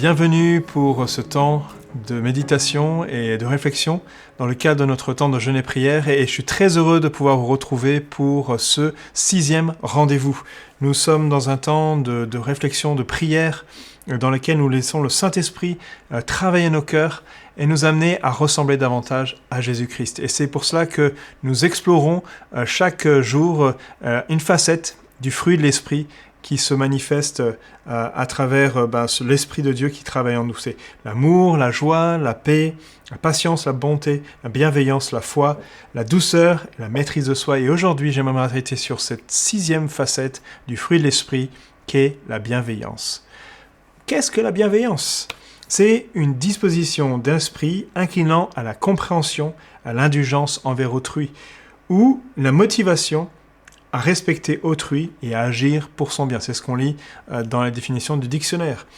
Bienvenue pour ce temps de méditation et de réflexion dans le cadre de notre temps de jeûne et prière, et je suis très heureux de pouvoir vous retrouver pour ce 6e rendez-vous. Nous sommes dans un temps de réflexion, de prière, dans lequel nous laissons le Saint-Esprit travailler nos cœurs et nous amener à ressembler davantage à Jésus-Christ. Et c'est pour cela que nous explorons chaque jour une facette du fruit de l'Esprit qui se manifeste à travers l'Esprit de Dieu qui travaille en nous. C'est l'amour, la joie, la paix, la patience, la bonté, la bienveillance, la foi, la douceur, la maîtrise de soi. Et aujourd'hui, j'aimerais m'arrêter sur cette 6e facette du fruit de l'Esprit, qui est la bienveillance. Qu'est-ce que la bienveillance ? C'est une disposition d'esprit inclinant à la compréhension, à l'indulgence envers autrui, ou la motivation à respecter autrui et à agir pour son bien. C'est ce qu'on lit dans la définition du dictionnaire.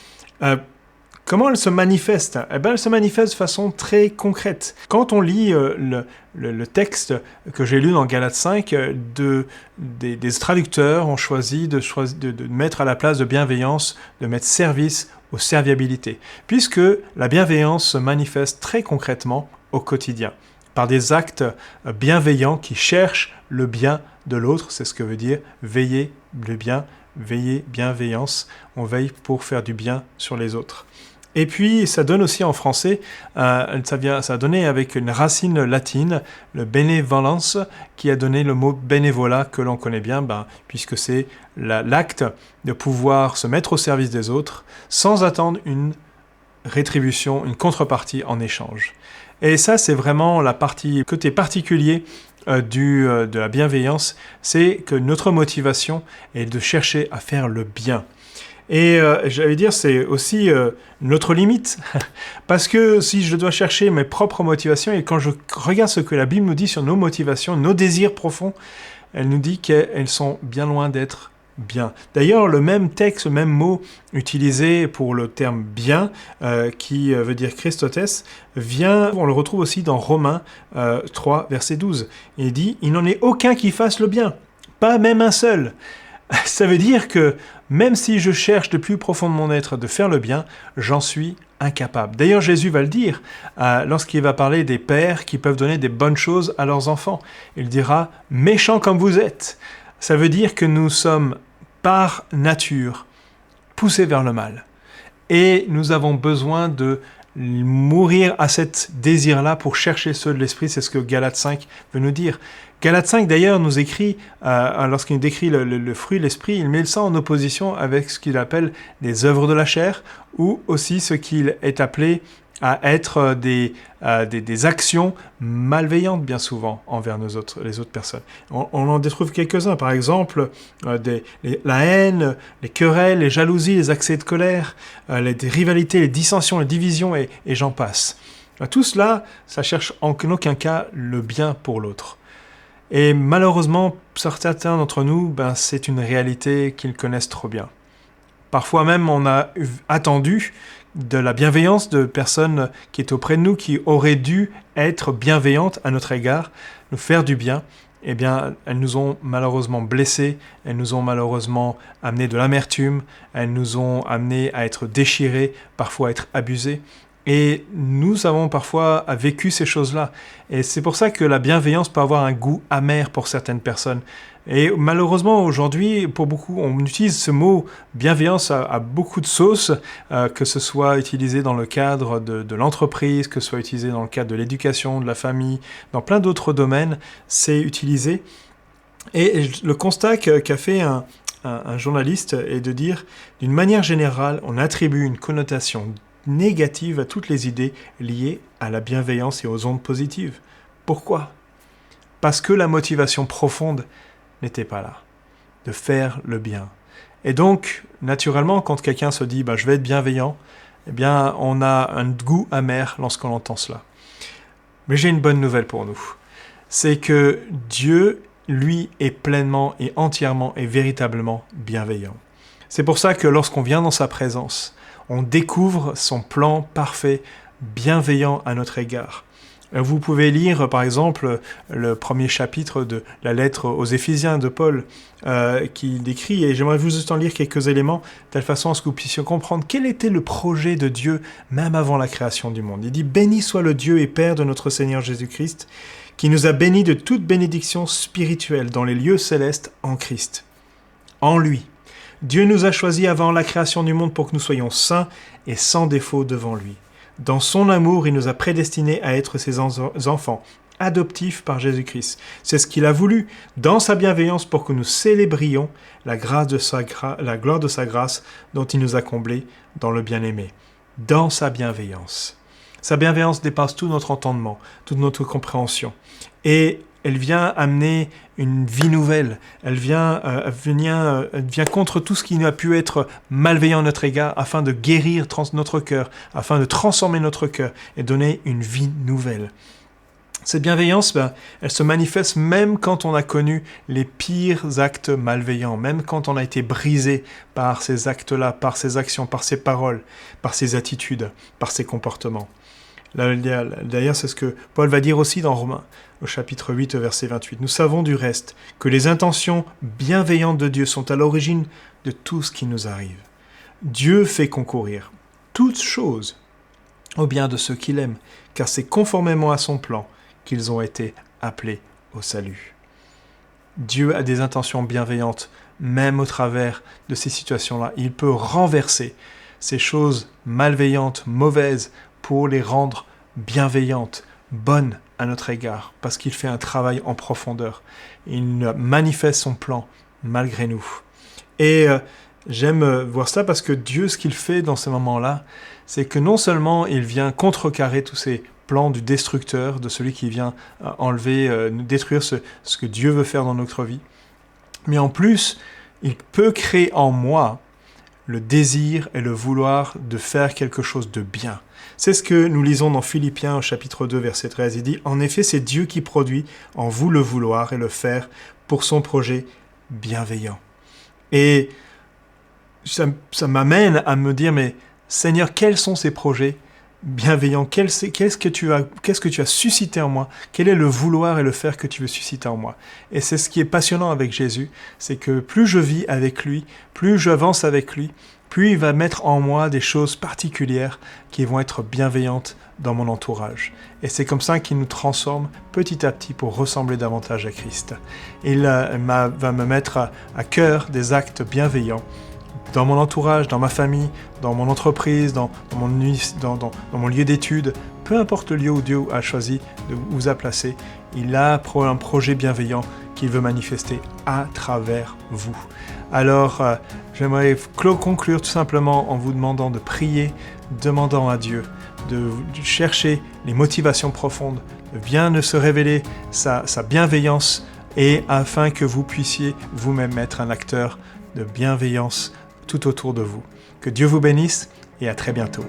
Comment elle se manifeste ? Elle se manifeste de façon très concrète. Quand on lit le texte que j'ai lu dans Galates 5, des traducteurs ont choisi de mettre à la place de bienveillance, de mettre service aux serviabilités, puisque la bienveillance se manifeste très concrètement au quotidien, par des actes bienveillants qui cherchent le bien de l'autre. C'est ce que veut dire veiller le bien, veiller bienveillance. On veille pour faire du bien sur les autres. Et puis, ça donne aussi en français, ça a donné avec une racine latine, le benevolence, qui a donné le mot bénévolat que l'on connaît bien, puisque c'est l'acte de pouvoir se mettre au service des autres sans attendre une rétribution, une contrepartie en échange. Et ça, c'est vraiment côté particulier de la bienveillance, c'est que notre motivation est de chercher à faire le bien. Et j'allais dire, c'est aussi notre limite, parce que si je dois chercher mes propres motivations, et quand je regarde ce que la Bible nous dit sur nos motivations, nos désirs profonds, elle nous dit qu'elles sont bien loin d'être bien. D'ailleurs, le même texte, le même mot utilisé pour le terme bien, qui veut dire Christotes, on le retrouve aussi dans Romains 3, verset 12. Il dit « Il n'en est aucun qui fasse le bien, pas même un seul ». Ça veut dire que même si je cherche de plus profond de mon être de faire le bien, j'en suis incapable. D'ailleurs, Jésus va le dire lorsqu'il va parler des pères qui peuvent donner des bonnes choses à leurs enfants. Il dira « méchants comme vous êtes ». Ça veut dire que nous sommes par nature poussés vers le mal. Et nous avons besoin de mourir à cet désir-là pour chercher ceux de l'esprit. C'est ce que Galates 5 veut nous dire. Galates 5 d'ailleurs nous écrit, lorsqu'il décrit le fruit de l'esprit, il met ça en opposition avec ce qu'il appelle des œuvres de la chair, ou aussi ce qu'il est appelé à être des actions malveillantes bien souvent envers les autres personnes. On en détrouve quelques-uns, par exemple la haine, les querelles, les jalousies, les accès de colère, des rivalités, les dissensions, les divisions, et j'en passe. Tout cela, ça cherche en aucun cas le bien pour l'autre. Et malheureusement, certains d'entre nous, c'est une réalité qu'ils connaissent trop bien. Parfois même, on a attendu de la bienveillance de personnes qui est auprès de nous, qui auraient dû être bienveillantes à notre égard, nous faire du bien. Eh bien, elles nous ont malheureusement blessés, elles nous ont malheureusement amené de l'amertume, elles nous ont amenés à être déchirés, parfois à être abusés. Et nous avons parfois vécu ces choses-là. Et c'est pour ça que la bienveillance peut avoir un goût amer pour certaines personnes. Et malheureusement, aujourd'hui, pour beaucoup, on utilise ce mot bienveillance à beaucoup de sauces, que ce soit utilisé dans le cadre de l'entreprise, que ce soit utilisé dans le cadre de l'éducation, de la famille, dans plein d'autres domaines, c'est utilisé. Et le constat qu'a fait un journaliste est de dire, d'une manière générale, on attribue une connotation négative à toutes les idées liées à la bienveillance et aux ondes positives. Pourquoi ? Parce que la motivation profonde n'était pas là, de faire le bien. Et donc, naturellement, quand quelqu'un se dit « je vais être bienveillant », eh bien, on a un goût amer lorsqu'on entend cela. Mais j'ai une bonne nouvelle pour nous. C'est que Dieu, lui, est pleinement et entièrement et véritablement bienveillant. C'est pour ça que lorsqu'on vient dans sa présence, on découvre son plan parfait, bienveillant à notre égard. Vous pouvez lire, par exemple, le premier chapitre de la lettre aux Éphésiens de Paul, qui décrit, et j'aimerais vous juste en lire quelques éléments, de telle façon à ce que vous puissiez comprendre quel était le projet de Dieu, même avant la création du monde. Il dit « Béni soit le Dieu et Père de notre Seigneur Jésus-Christ, qui nous a bénis de toute bénédiction spirituelle dans les lieux célestes en Christ. En lui, Dieu nous a choisis avant la création du monde pour que nous soyons saints et sans défaut devant lui. Dans son amour, il nous a prédestinés à être ses enfants, adoptifs par Jésus-Christ. C'est ce qu'il a voulu, dans sa bienveillance, pour que nous célébrions la gloire de sa grâce dont il nous a comblés dans le bien-aimé. Dans sa bienveillance. Sa bienveillance dépasse tout notre entendement, toute notre compréhension. Et elle vient amener une vie nouvelle. Elle vient contre tout ce qui a pu être malveillant à notre égard, afin de guérir notre cœur, afin de transformer notre cœur et donner une vie nouvelle. Cette bienveillance, elle se manifeste même quand on a connu les pires actes malveillants, même quand on a été brisé par ces actes-là, par ces actions, par ces paroles, par ces attitudes, par ces comportements. D'ailleurs, c'est ce que Paul va dire aussi dans Romains, au chapitre 8, verset 28. Nous savons du reste que les intentions bienveillantes de Dieu sont à l'origine de tout ce qui nous arrive. Dieu fait concourir toutes choses au bien de ceux qu'il aime, car c'est conformément à son plan qu'ils ont été appelés au salut. Dieu a des intentions bienveillantes, même au travers de ces situations-là. Il peut renverser ces choses malveillantes, mauvaises, pour les rendre bienveillantes, bonnes à notre égard, parce qu'il fait un travail en profondeur. Il manifeste son plan malgré nous. Et j'aime voir ça parce que Dieu, ce qu'il fait dans ces moments-là, c'est que non seulement il vient contrecarrer tous ces plans du destructeur, de celui qui vient enlever, détruire ce que Dieu veut faire dans notre vie, mais en plus, il peut créer en moi le désir et le vouloir de faire quelque chose de bien. C'est ce que nous lisons dans Philippiens au chapitre 2, verset 13. Il dit « En effet, c'est Dieu qui produit en vous le vouloir et le faire pour son projet bienveillant. » Et ça m'amène à me dire « Mais Seigneur, quels sont ces projets bienveillants? Qu'est-ce que tu as suscité en moi? Quel est le vouloir et le faire que tu veux susciter en moi ?» Et c'est ce qui est passionnant avec Jésus, c'est que plus je vis avec lui, plus j'avance avec lui, plus il va mettre en moi des choses particulières qui vont être bienveillantes dans mon entourage. Et c'est comme ça qu'il nous transforme petit à petit pour ressembler davantage à Christ. Il va me mettre à cœur des actes bienveillants dans mon entourage, dans ma famille, dans mon entreprise, dans mon lieu d'études, peu importe le lieu où Dieu a choisi de vous a placé, il a un projet bienveillant qu'il veut manifester à travers vous. Alors, j'aimerais conclure tout simplement en vous demandant de prier, demandant à Dieu de chercher les motivations profondes, de bien se révéler sa bienveillance, et afin que vous puissiez vous-même être un acteur de bienveillance tout autour de vous. Que Dieu vous bénisse et à très bientôt.